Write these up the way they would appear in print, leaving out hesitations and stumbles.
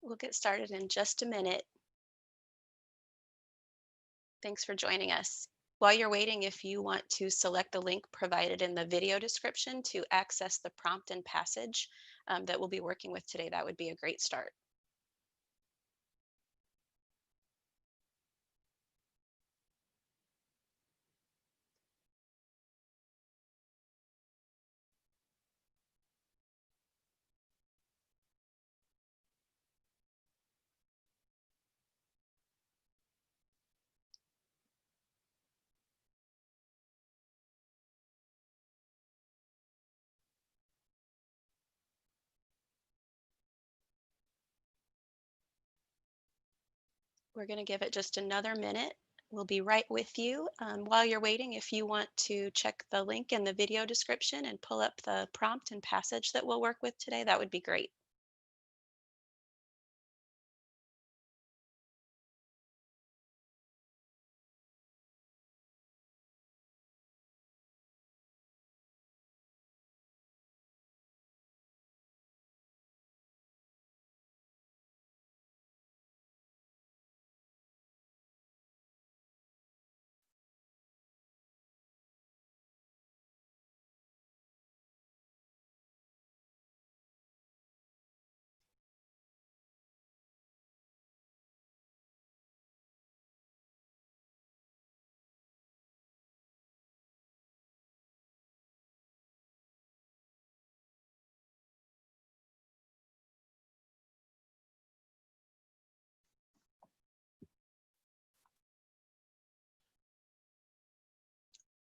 We'll get started in just a minute. Thanks for joining us. While you're waiting, if you want to select the link provided in the video description to access the prompt and passage that we'll be working with today, that would be a great start. We're going to give it just another minute. We'll be right with you. While you're waiting, if you want to check the link in the video description and pull up the prompt and passage that we'll work with today, that would be great.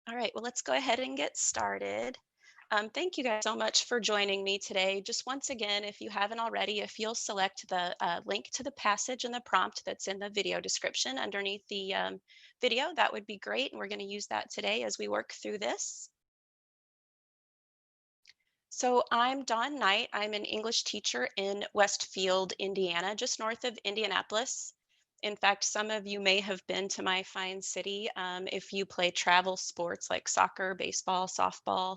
All right, well, let's go ahead and get started. Thank you guys so much for joining me today. Just once again, if you haven't already, if you'll select the link to the passage and the prompt that's in the video description underneath the video, that would be great. And we're going to use that today as we work through this. So I'm Dawn Knight. I'm an English teacher in Westfield, Indiana, just north of Indianapolis. In fact, some of you may have been to my fine city. If you play travel sports like soccer, baseball, softball,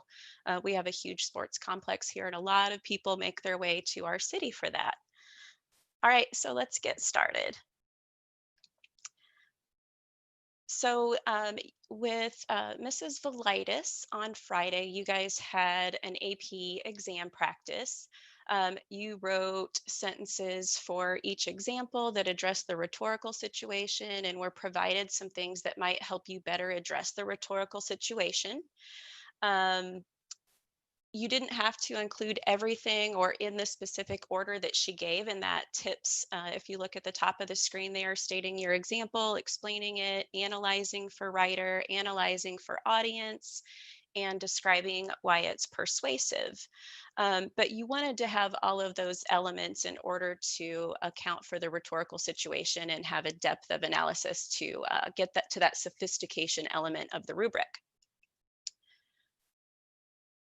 we have a huge sports complex here, and a lot of people make their way to our city for that. All right, so let's get started. So with Mrs. Velitis on Friday, you guys had an AP exam practice. You wrote sentences for each example that addressed the rhetorical situation and were provided some things that might help you better address the rhetorical situation. Um, you didn't have to include everything or in the specific order that she gave, and that tips, if you look at the top of the screen there, stating your example, explaining it, analyzing for writer, analyzing for audience, and describing why it's persuasive. But you wanted to have all of those elements in order to account for the rhetorical situation and have a depth of analysis to get that to that sophistication element of the rubric.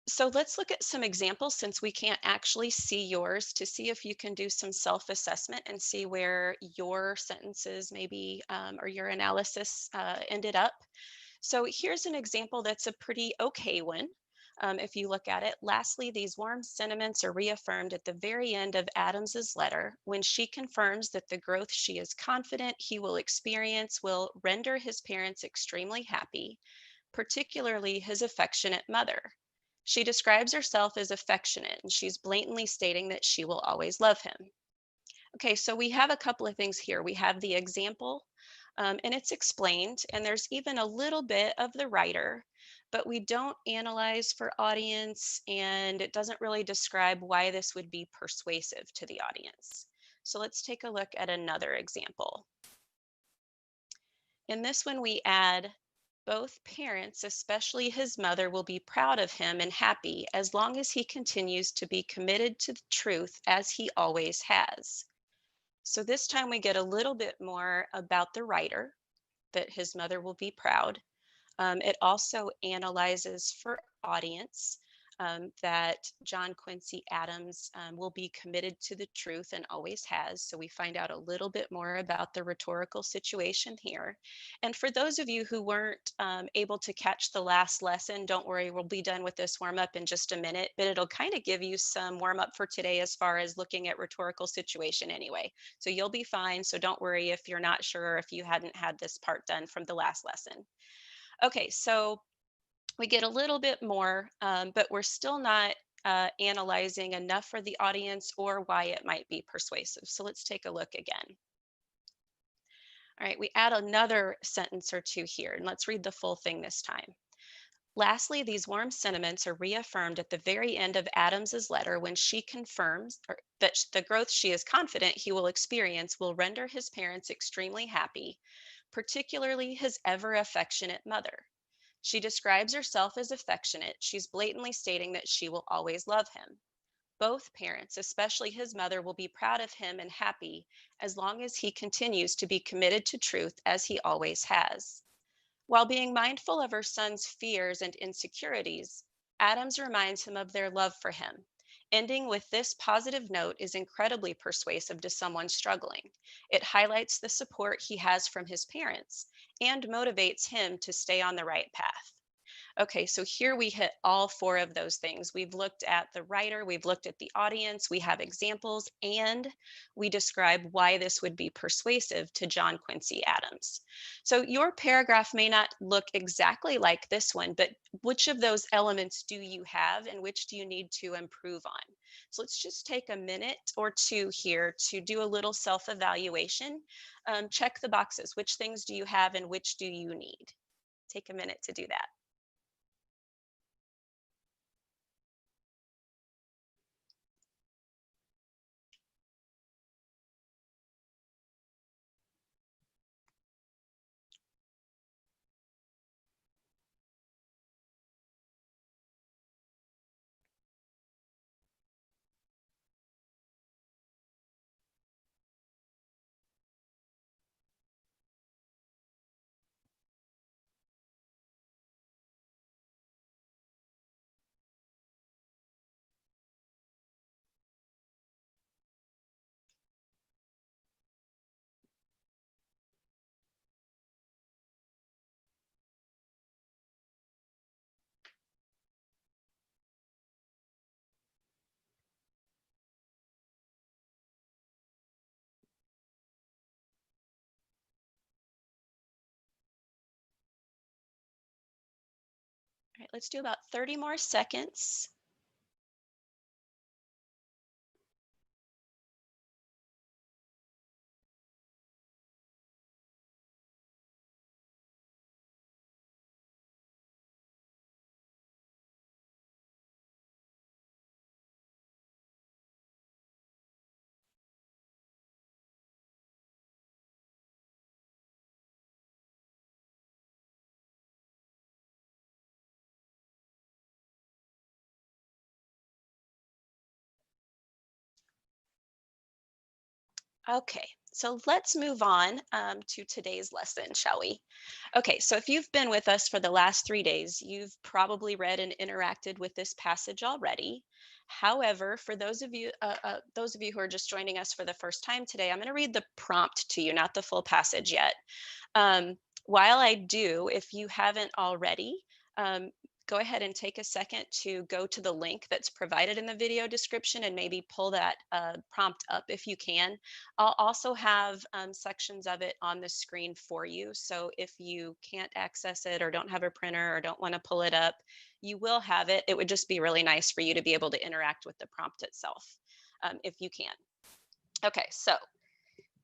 So let's look at some examples since we can't actually see yours to see if you can do some self-assessment and see where your sentences maybe or your analysis ended up. So here's an example that's a pretty okay one. If you look at it, lastly, these warm sentiments are reaffirmed at the very end of Adams's letter when she confirms that the growth she is confident he will experience will render his parents extremely happy, particularly his affectionate mother. She describes herself as affectionate, and she's blatantly stating that she will always love him. Okay, so we have a couple of things here. We have the example, and it's explained, and there's even a little bit of the writer, but we don't analyze for audience, and it doesn't really describe why this would be persuasive to the audience. So let's take a look at another example. In this one, we add both parents, especially his mother, will be proud of him and happy as long as he continues to be committed to the truth as he always has. So this time we get a little bit more about the writer, that his mother will be proud. It also analyzes for audience. that John Quincy Adams will be committed to the truth and always has. So we find out a little bit more about the rhetorical situation here. And for those of you who weren't able to catch the last lesson, don't worry, we'll be done with this warm up in just a minute, but it'll kind of give you some warm up for today as far as looking at rhetorical situation anyway. So you'll be fine. So don't worry if you're not sure, if you hadn't had this part done from the last lesson. Okay, so we get a little bit more, but we're still not analyzing enough for the audience or why it might be persuasive. So let's take a look again. All right, we add another sentence or two here, and let's read the full thing this time. Lastly, these warm sentiments are reaffirmed at the very end of Adams's letter when she confirms that the growth she is confident he will experience will render his parents extremely happy, particularly his ever affectionate mother. She describes herself as affectionate. She's blatantly stating that she will always love him. Both parents, especially his mother, will be proud of him and happy as long as he continues to be committed to truth as he always has. While being mindful of her son's fears and insecurities, Adams reminds him of their love for him. Ending with this positive note is incredibly persuasive to someone struggling. It highlights the support he has from his parents and motivates him to stay on the right path. Okay, so here we hit all four of those things. We've looked at the writer, we've looked at the audience, we have examples, and we describe why this would be persuasive to John Quincy Adams. So your paragraph may not look exactly like this one, but which of those elements do you have and which do you need to improve on? So let's just take a minute or two here to do a little self-evaluation. Check the boxes. Which things do you have and which do you need? Take a minute to do that. All right, let's do about 30 more seconds. Okay, so let's move on to today's lesson, shall we? Okay, so if you've been with us for the last 3 days, you've probably read and interacted with this passage already. However, for those of you who are just joining us for the first time today, I'm going to read the prompt to you, not the full passage yet. While I do, if you haven't already, go ahead and take a second to go to the link that's provided in the video description and maybe pull that prompt up if you can. I'll also have sections of it on the screen for you. So if you can't access it or don't have a printer or don't want to pull it up, you will have it. It would just be really nice for you to be able to interact with the prompt itself if you can. Okay, so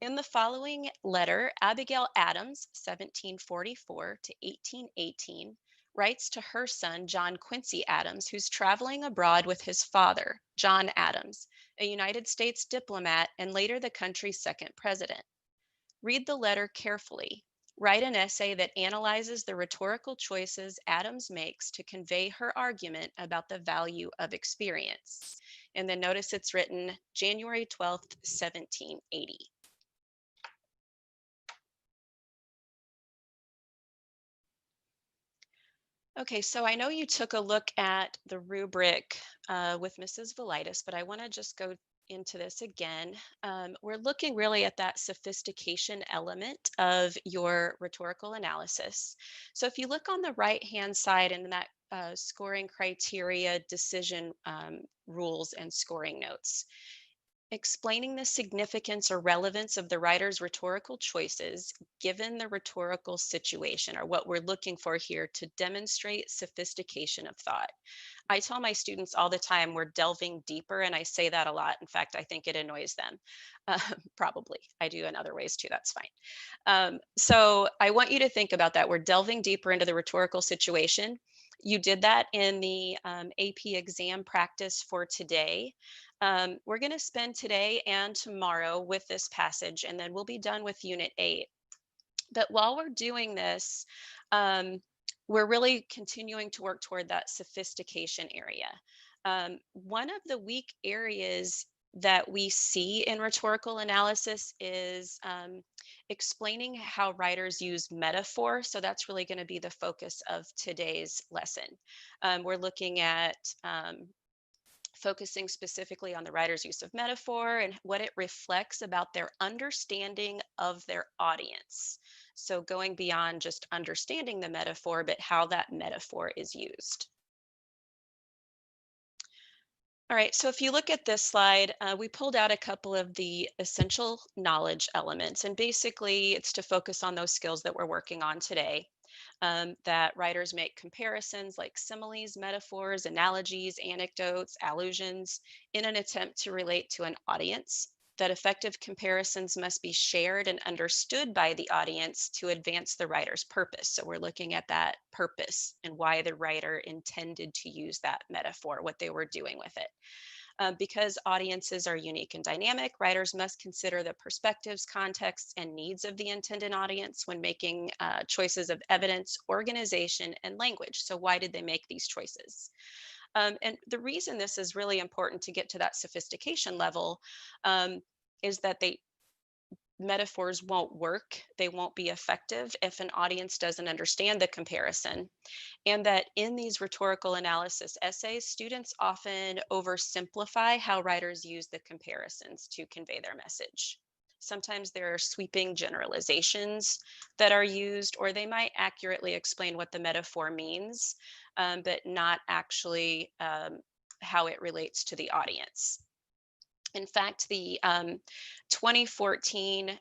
in the following letter, Abigail Adams, 1744 to 1818, writes to her son, John Quincy Adams, who's traveling abroad with his father, John Adams, a United States diplomat and later the country's second president. Read the letter carefully. Write an essay that analyzes the rhetorical choices Adams makes to convey her argument about the value of experience. And then notice it's written January 12th, 1780. Okay, so I know you took a look at the rubric with Mrs. Velitis, but I want to just go into this again. We're looking really at that sophistication element of your rhetorical analysis. So if you look on the right-hand side in that scoring criteria, decision rules, and scoring notes, explaining the significance or relevance of the writer's rhetorical choices given the rhetorical situation are what we're looking for here to demonstrate sophistication of thought. I tell my students all the time we're delving deeper, and I say that a lot. In fact, I think it annoys them. Probably. I do in other ways too. That's fine. So I want you to think about that. We're delving deeper into the rhetorical situation. You did that in the AP exam practice for today. We're going to spend today and tomorrow with this passage, and then we'll be done with Unit 8. But while we're doing this, we're really continuing to work toward that sophistication area. One of the weak areas that we see in rhetorical analysis is explaining how writers use metaphor. So that's really going to be the focus of today's lesson. We're looking at focusing specifically on the writer's use of metaphor and what it reflects about their understanding of their audience. So, going beyond just understanding the metaphor, but how that metaphor is used. All right, so if you look at this slide, we pulled out a couple of the essential knowledge elements, and basically it's to focus on those skills that we're working on today. That writers make comparisons like similes, metaphors, analogies, anecdotes, allusions in an attempt to relate to an audience. That effective comparisons must be shared and understood by the audience to advance the writer's purpose. So we're looking at that purpose and why the writer intended to use that metaphor, what they were doing with it. Because audiences are unique and dynamic, writers must consider the perspectives, contexts, and needs of the intended audience when making choices of evidence, organization, and language. So, why did they make these choices? And the reason this is really important to get to that sophistication level is that metaphors won't work. They won't be effective if an audience doesn't understand the comparison. And that in these rhetorical analysis essays, students often oversimplify how writers use the comparisons to convey their message. Sometimes there are sweeping generalizations that are used, or they might accurately explain what the metaphor means, but not actually how it relates to the audience. In fact, the 2014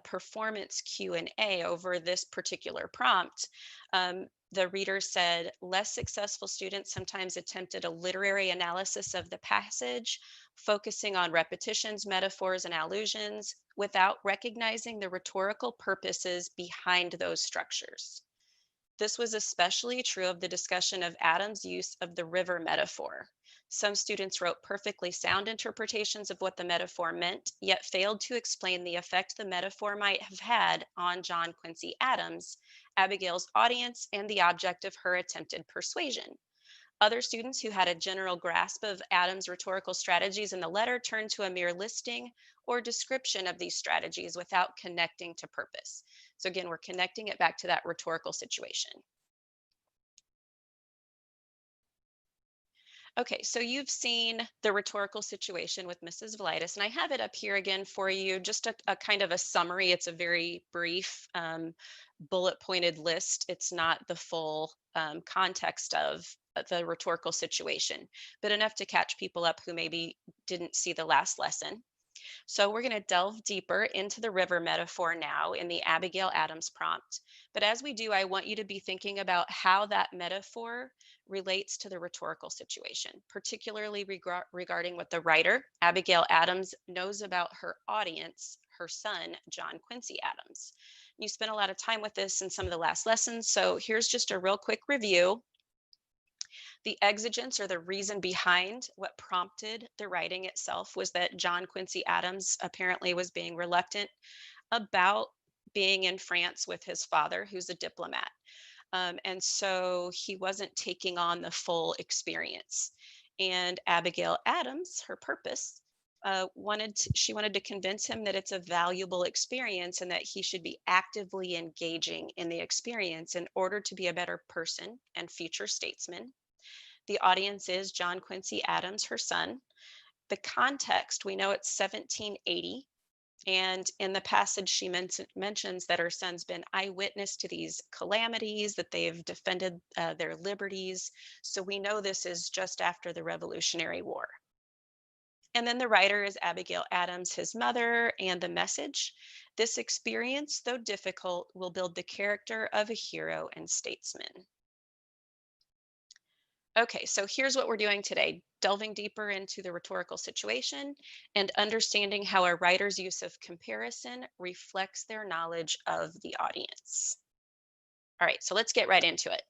performance Q&A over this particular prompt, the reader said less successful students sometimes attempted a literary analysis of the passage, focusing on repetitions, metaphors, and allusions without recognizing the rhetorical purposes behind those structures. This was especially true of the discussion of Adam's use of the river metaphor. Some students wrote perfectly sound interpretations of what the metaphor meant, yet failed to explain the effect the metaphor might have had on John Quincy Adams, Abigail's audience, and the object of her attempted persuasion. Other students who had a general grasp of Adams' rhetorical strategies in the letter turned to a mere listing or description of these strategies without connecting to purpose. So again, we're connecting it back to that rhetorical situation. Okay, so you've seen the rhetorical situation with Mrs. Velitis, and I have it up here again for you, just a kind of a summary. It's a very brief bullet pointed list. It's not the full context of the rhetorical situation, but enough to catch people up who maybe didn't see the last lesson. So we're going to delve deeper into the river metaphor now in the Abigail Adams prompt. But as we do, I want you to be thinking about how that metaphor relates to the rhetorical situation, particularly regarding what the writer, Abigail Adams, knows about her audience, her son, John Quincy Adams. You spent a lot of time with this in some of the last lessons, so here's just a real quick review. The exigence or the reason behind what prompted the writing itself was that John Quincy Adams apparently was being reluctant about being in France with his father, who's a diplomat. And so he wasn't taking on the full experience. And Abigail Adams, her purpose, she wanted to convince him that it's a valuable experience and that he should be actively engaging in the experience in order to be a better person and future statesman. The audience is John Quincy Adams, her son. The context, we know it's 1780. And in the passage, she mentions that her son's been eyewitness to these calamities, that they've defended their liberties. So we know this is just after the Revolutionary War. And then the writer is Abigail Adams, his mother, and the message. This experience, though difficult, will build the character of a hero and statesman. Okay, so here's what we're doing today, delving deeper into the rhetorical situation and understanding how a writer's use of comparison reflects their knowledge of the audience. All right, so let's get right into it.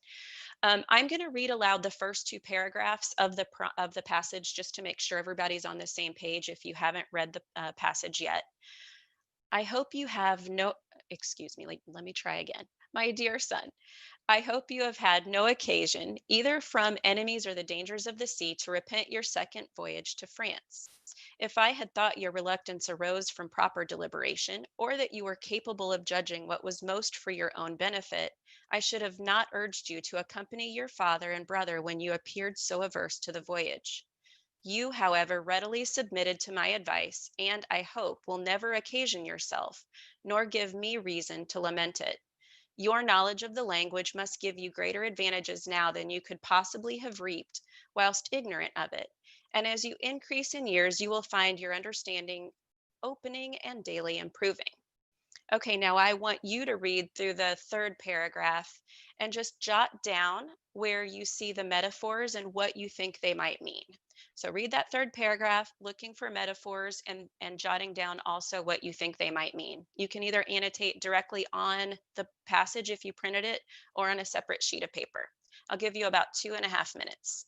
I'm going to read aloud the first two paragraphs of the passage just to make sure everybody's on the same page if you haven't read the passage yet. I hope you have no, excuse me, let me try again. My dear son, I hope you have had no occasion, either from enemies or the dangers of the sea, to repent your second voyage to France. If I had thought your reluctance arose from proper deliberation, or that you were capable of judging what was most for your own benefit, I should have not urged you to accompany your father and brother when you appeared so averse to the voyage. You, however, readily submitted to my advice, and I hope will never occasion yourself, nor give me reason to lament it. Your knowledge of the language must give you greater advantages now than you could possibly have reaped whilst ignorant of it. And as you increase in years, you will find your understanding opening and daily improving. Okay, now I want you to read through the third paragraph and just jot down where you see the metaphors and what you think they might mean. So read that third paragraph, looking for metaphors and jotting down also what you think they might mean. You can either annotate directly on the passage if you printed it or on a separate sheet of paper. I'll give you about 2.5 minutes.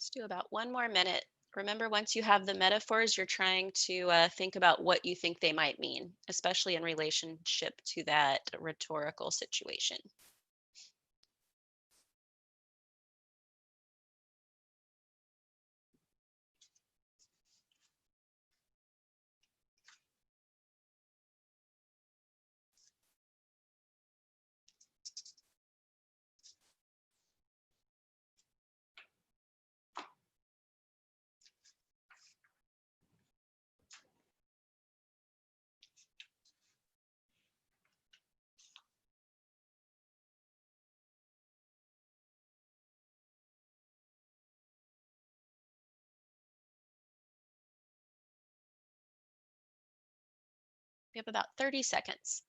Let's do about 1 more minute. Remember, once you have the metaphors, you're trying to think about what you think they might mean, especially in relationship to that rhetorical situation. We have about 30 seconds.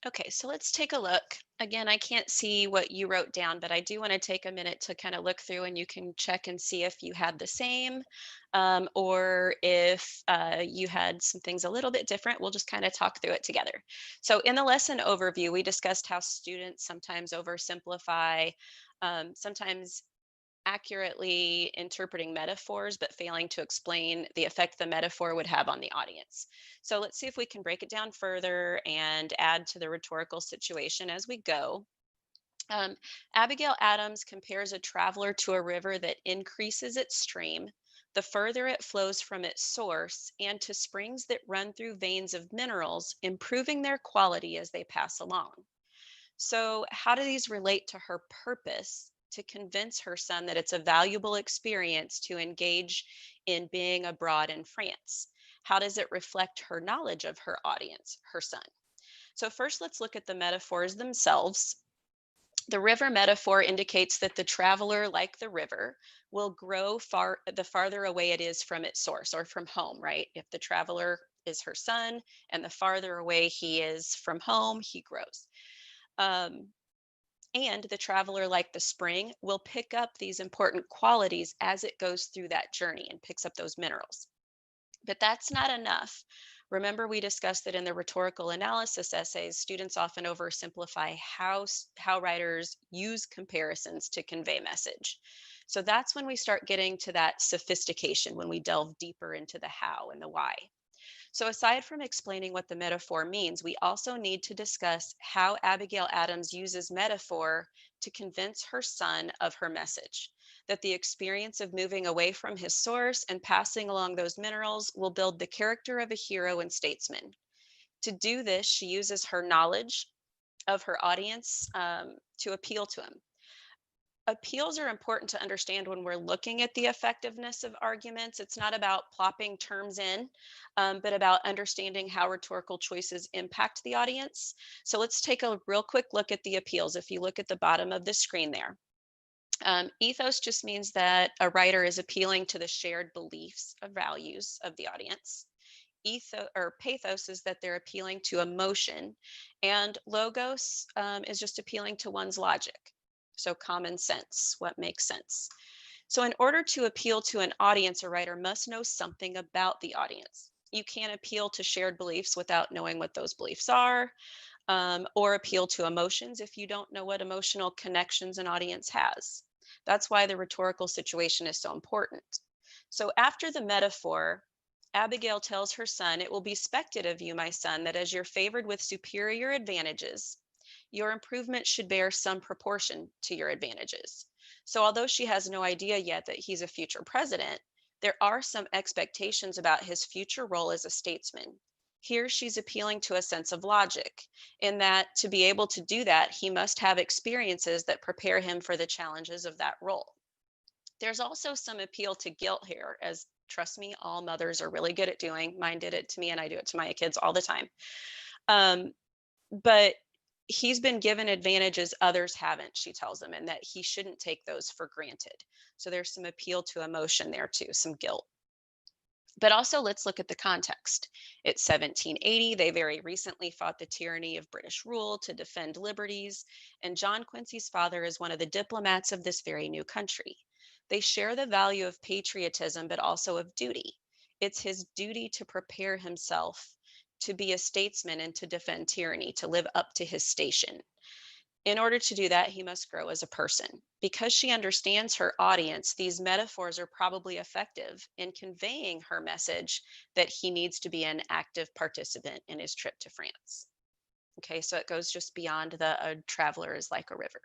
Okay, so let's take a look. Again, I can't see what you wrote down, but I do want to take a minute to kind of look through and you can check and see if you had the same or if you had some things a little bit different. We'll just kind of talk through it together. So, in the lesson overview, we discussed how students sometimes oversimplify, sometimes accurately interpreting metaphors, but failing to explain the effect the metaphor would have on the audience. So let's see if we can break it down further and add to the rhetorical situation as we go. Um, Abigail Adams compares a traveler to a river that increases its stream the further it flows from its source and to springs that run through veins of minerals, improving their quality as they pass along. So, how do these relate to her purpose to convince her son that it's a valuable experience to engage in being abroad in France? How does it reflect her knowledge of her audience, her son? So, first, let's look at the metaphors themselves. The river metaphor indicates that the traveler, like the river, will grow far the farther away it is from its source or from home, right? If the traveler is her son and the farther away he is from home, he grows. Um, and the traveler, like the spring, will pick up these important qualities as it goes through that journey and picks up those minerals. But that's not enough. Remember, we discussed that in the rhetorical analysis essays, students often oversimplify how writers use comparisons to convey message. So that's when we start getting to that sophistication, when we delve deeper into the how and the why. So, aside from explaining what the metaphor means, we also need to discuss how Abigail Adams uses metaphor to convince her son of her message, that the experience of moving away from his source and passing along those minerals will build the character of a hero and statesman. To do this, she uses her knowledge of her audience to appeal to him. Appeals are important to understand when we're looking at the effectiveness of arguments. It's not about plopping terms in, but about understanding how rhetorical choices impact the audience. So let's take a real quick look at the appeals. If you look at the bottom of the screen there, ethos just means that a writer is appealing to the shared beliefs or values of the audience. Ethos or pathos is that they're appealing to emotion, and logos is just appealing to one's logic. So common sense, what makes sense. So in order to appeal to an audience, a writer must know something about the audience. You can't appeal to shared beliefs without knowing what those beliefs are, or appeal to emotions if you don't know what emotional connections an audience has. That's why the rhetorical situation is so important. So after the metaphor, Abigail tells her son, "It will be expected of you, my son, that as you're favored with superior advantages, your improvement should bear some proportion to your advantages." So, although she has no idea yet that he's a future president, there are some expectations about his future role as a statesman. Here, she's appealing to a sense of logic, in that to be able to do that, he must have experiences that prepare him for the challenges of that role. There's also some appeal to guilt here, as trust me, all mothers are really good at doing. Mine did it to me, and I do it to my kids all the time. Um, but he's been given advantages others haven't, she tells him, and that he shouldn't take those for granted. So there's some appeal to emotion there too, some guilt. But also, let's look at the context. It's 1780. They very recently fought the tyranny of British rule to defend liberties, and John Quincy's father is one of the diplomats of this very new country. They share the value of patriotism, but also of duty. It's his duty to prepare himself to be a statesman and to defend tyranny, to live up to his station. In order to do that, he must grow as a person. Because she understands her audience, these metaphors are probably effective in conveying her message that he needs to be an active participant in his trip to France. Okay, so it goes just beyond the a traveler is like a river.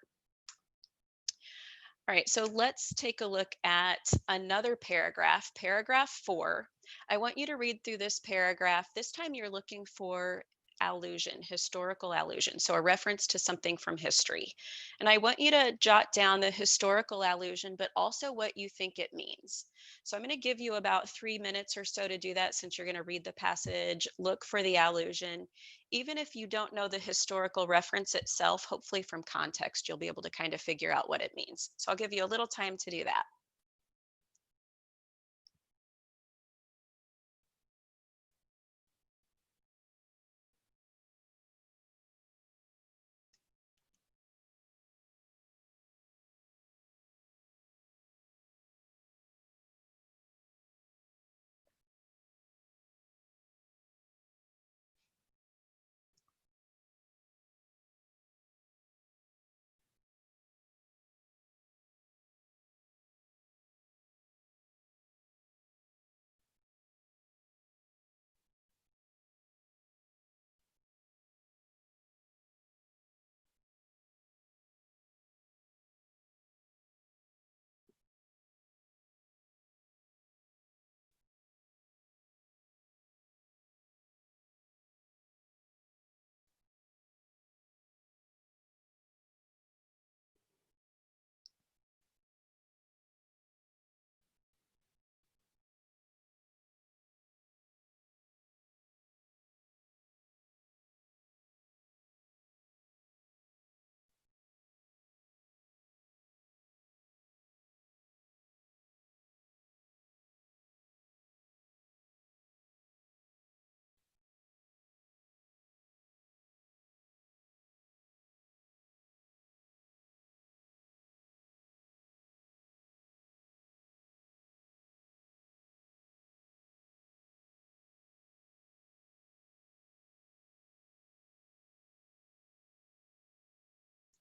All right, so let's take a look at another paragraph, paragraph 4. I want you to read through this paragraph. This time you're looking for allusion, historical allusion, so a reference to something from history. And I want you to jot down the historical allusion, but also what you think it means. So I'm going to give you about 3 minutes or so to do that since you're going to read the passage, look for the allusion. Even if you don't know the historical reference itself, hopefully from context, you'll be able to kind of figure out what it means. So I'll give you a little time to do that.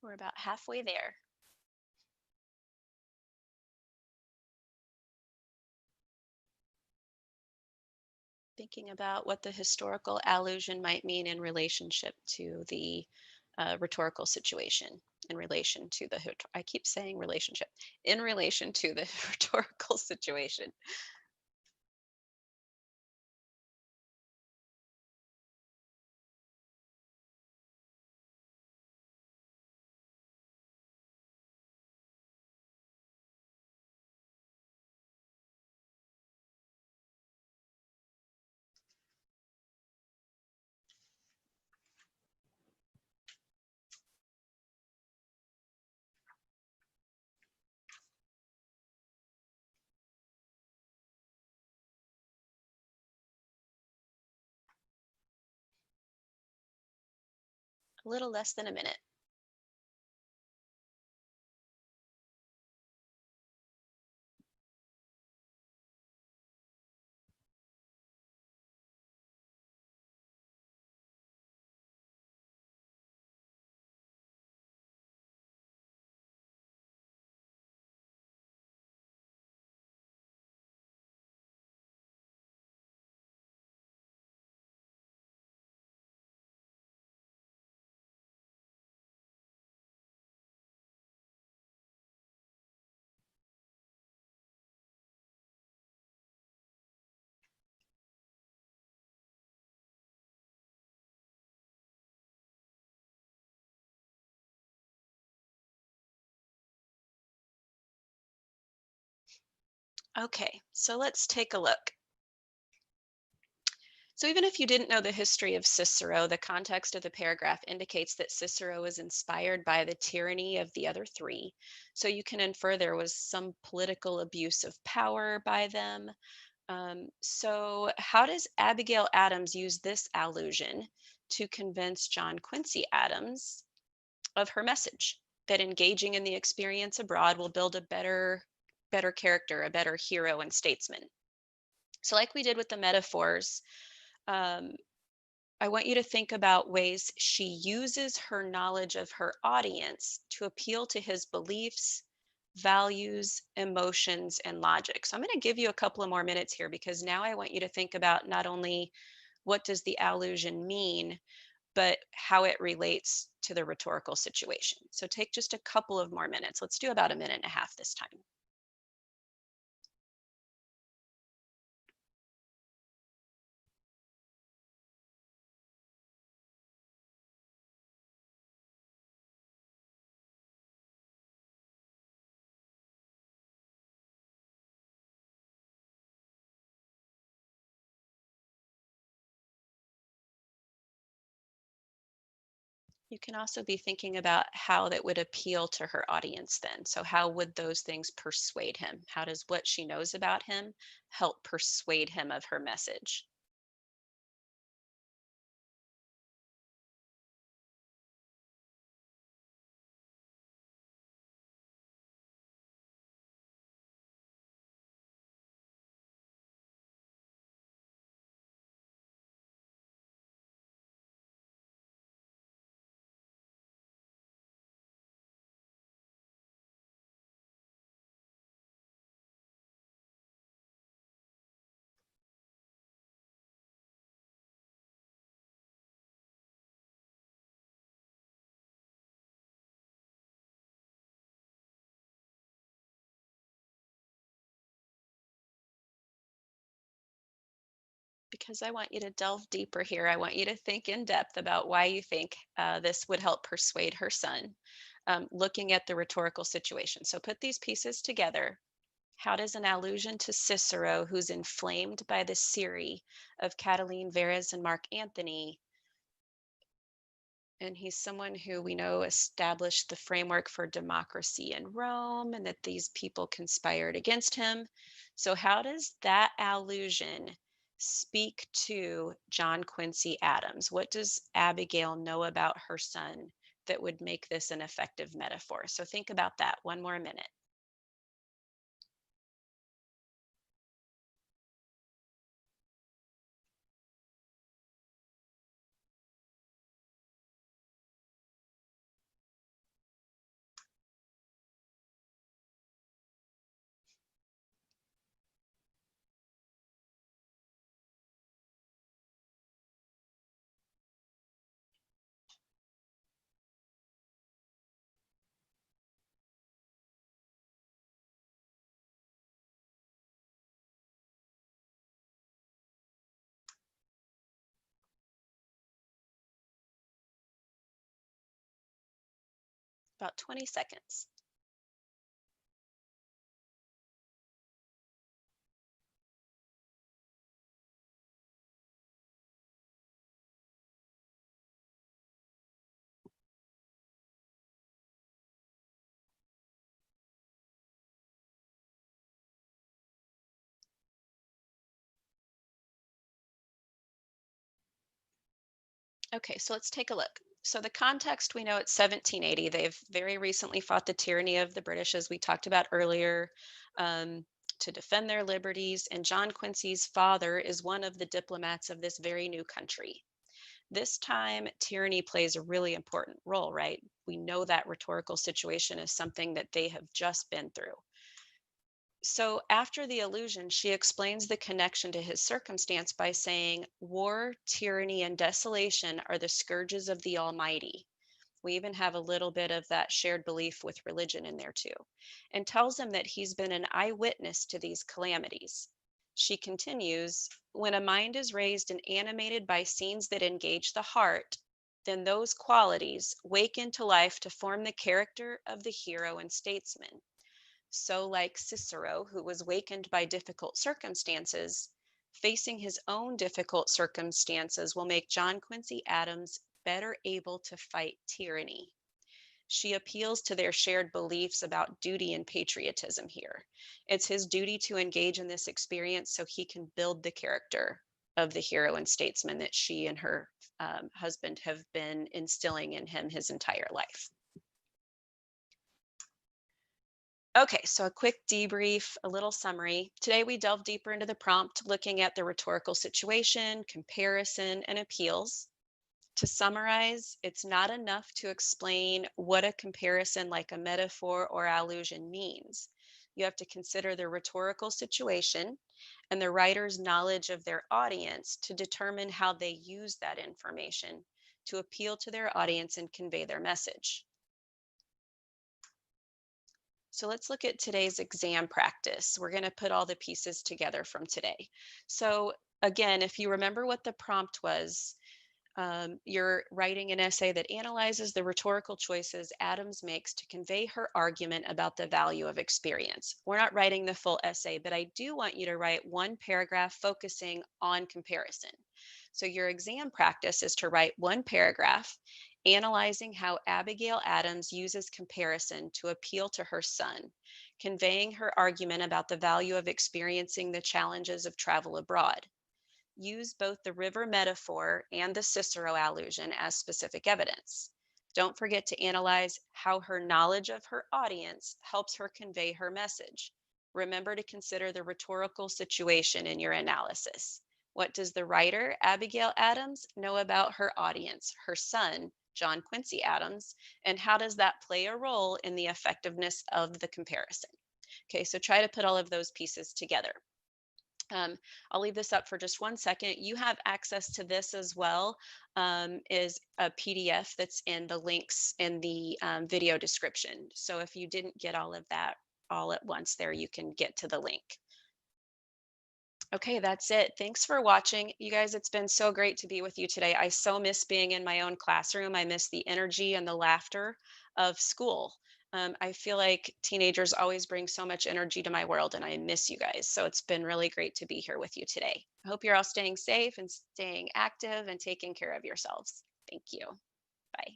We're about halfway there. Thinking about what the historical allusion might mean in relationship to the rhetorical situation, in relation to the, I keep saying relationship, in relation to the rhetorical situation. A little less than a minute. Okay, so let's take a look. So even if you didn't know the history of Cicero, the context of the paragraph indicates that Cicero was inspired by the tyranny of the other three. So you can infer there was some political abuse of power by them. So how does Abigail Adams use this allusion to convince John Quincy Adams of her message that engaging in the experience abroad will build a better character, a better hero and statesman? So like we did with the metaphors, um, I want you to think about ways she uses her knowledge of her audience to appeal to his beliefs, values, emotions, and logic. So I'm going to give you a couple of more minutes here because now I want you to think about not only what does the allusion mean, but how it relates to the rhetorical situation. So take just a couple of more minutes. Let's do about a minute and a half this time. You can also be thinking about how that would appeal to her audience then. So, how would those things persuade him? How does what she knows about him help persuade him of her message? Because I want you to delve deeper here. I want you to think in depth about why you think this would help persuade her son, looking at the rhetorical situation. So, put these pieces together. How does an allusion to Cicero, who's inflamed by the Siri of Catiline Verres and Mark Antony, and he's someone who we know established the framework for democracy in Rome and that these people conspired against him. So, how does that allusion speak to John Quincy Adams? What does Abigail know about her son that would make this an effective metaphor? So, think about that one more minute. About 20 seconds. Okay, so let's take a look. So the context, we know it's 1780. They've very recently fought the tyranny of the British, as we talked about earlier, um, to defend their liberties. And John Quincy's father is one of the diplomats of this very new country. This time, tyranny plays a really important role, right? We know that rhetorical situation is something that they have just been through. So after the illusion, she explains the connection to his circumstance by saying, war, tyranny, and desolation are the scourges of the Almighty. We even have a little bit of that shared belief with religion in there too, and tells him that he's been an eyewitness to these calamities. She continues, when a mind is raised and animated by scenes that engage the heart, then those qualities wake into life to form the character of the hero and statesman. So, like Cicero, who was wakened by difficult circumstances, facing his own difficult circumstances will make John Quincy Adams better able to fight tyranny. She appeals to their shared beliefs about duty and patriotism here. It's his duty to engage in this experience so he can build the character of the hero and statesman that she and her husband have been instilling in him his entire life. Okay, so a quick debrief, a little summary. Today we delve deeper into the prompt, looking at the rhetorical situation, comparison, and appeals. To summarize, it's not enough to explain what a comparison like a metaphor or allusion means. You have to consider the rhetorical situation and the writer's knowledge of their audience to determine how they use that information to appeal to their audience and convey their message. So let's look at today's exam practice. We're going to put all the pieces together from today. So again, if you remember what the prompt was, you're writing an essay that analyzes the rhetorical choices Adams makes to convey her argument about the value of experience. We're not writing the full essay, but I do want you to write one paragraph focusing on comparison. So your exam practice is to write one paragraph analyzing how Abigail Adams uses comparison to appeal to her son, conveying her argument about the value of experiencing the challenges of travel abroad. Use both the river metaphor and the Cicero allusion as specific evidence. Don't forget to analyze how her knowledge of her audience helps her convey her message. Remember to consider the rhetorical situation in your analysis. What does the writer, Abigail Adams, know about her audience, her son, John Quincy Adams, and how does that play a role in the effectiveness of the comparison? Okay, so try to put all of those pieces together. I'll leave this up for just 1 second. You have access to this as well, is a PDF that's in the links in the video description. So if you didn't get all of that all at once there, you can get to the link. Okay, that's it. Thanks for watching. You guys, it's been so great to be with you today. I so miss being in my own classroom. I miss the energy and the laughter of school. I feel like teenagers always bring so much energy to my world, and I miss you guys. So it's been really great to be here with you today. I hope you're all staying safe and staying active and taking care of yourselves. Thank you. Bye.